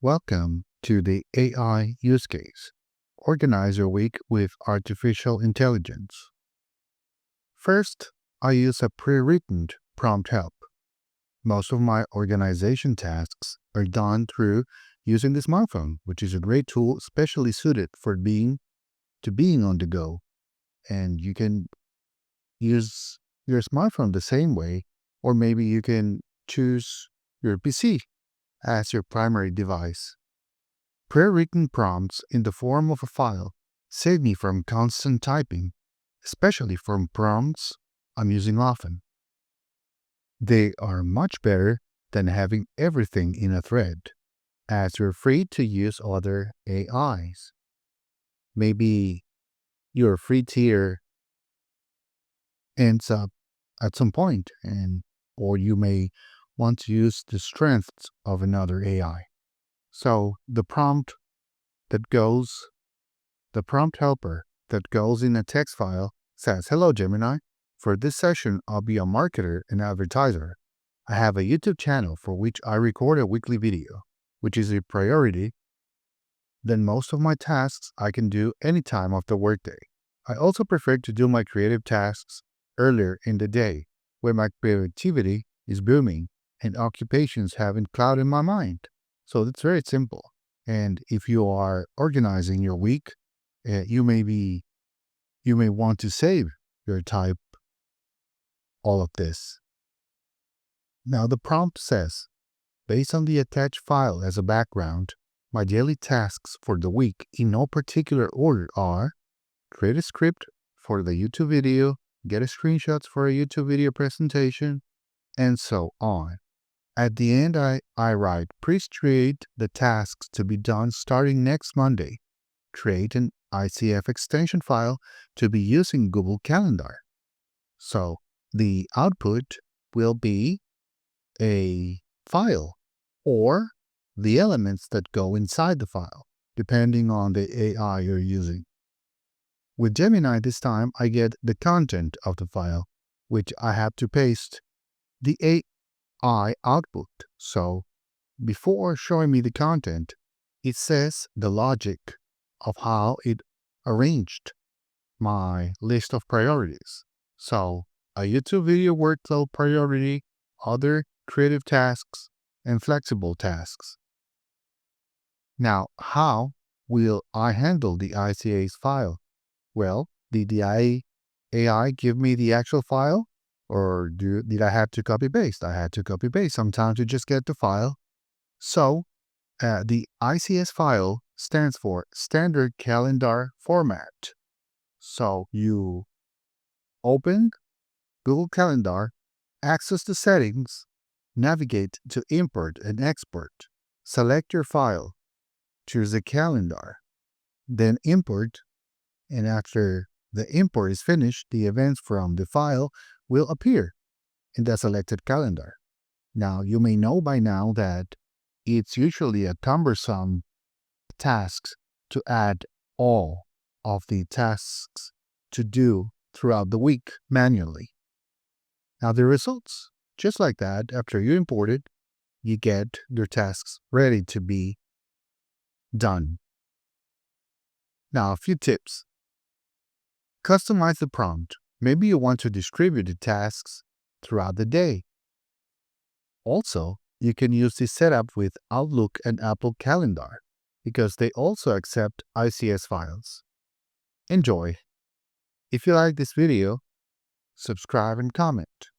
Welcome to the AI use case. Organize your week with artificial intelligence. First, I use a pre-written prompt help. Most of my organization tasks are done through using the smartphone, which is a great tool especially suited for being on the go. And you can use your smartphone the same way, or maybe you can choose your PC as your primary device. Pre-written prompts in the form of a file save me from constant typing, especially from prompts I'm using often. They are much better than having everything in a thread, as you're free to use other AIs. Maybe your free tier ends up at some point, or you may want to use the strengths of another AI. So the prompt helper that goes in a text file says, "Hello, Gemini. For this session, I'll be a marketer and advertiser. I have a YouTube channel for which I record a weekly video, which is a priority. Then most of my tasks I can do any time of the workday. I also prefer to do my creative tasks earlier in the day, when my creativity is booming and occupations haven't clouded my mind." So it's very simple. And if you are organizing your week, you may want to save your type all of this. Now the prompt says, based on the attached file as a background, my daily tasks for the week in no particular order are: create a script for the YouTube video, get a screenshots for a YouTube video presentation, and so on. At the end, I write, please create the tasks to be done starting next Monday. Create an ICF extension file to be used in Google Calendar. So the output will be a file or the elements that go inside the file, depending on the AI you're using. With Gemini this time, I get the content of the file, which I have to paste the AI output. So before showing me the content, it says the logic of how it arranged my list of priorities. So a YouTube video workflow priority, other creative tasks, and flexible tasks. Now, how will I handle the ICA's file? Well, did the AI give me the actual file? Or did I have to copy paste? I had to copy paste. Sometimes you just get the file. So the ICS file stands for Standard Calendar Format. So you open Google Calendar, access the settings, navigate to Import and Export, select your file, choose the calendar, then import, and after the import is finished, the events from the file will appear in the selected calendar. Now, you may know by now that it's usually a cumbersome task to add all of the tasks to do throughout the week manually. Now, the results, just like that, after you import it, you get your tasks ready to be done. Now, a few tips. Customize the prompt. Maybe you want to distribute the tasks throughout the day. Also, you can use this setup with Outlook and Apple Calendar because they also accept ICS files. Enjoy! If you like this video, subscribe and comment.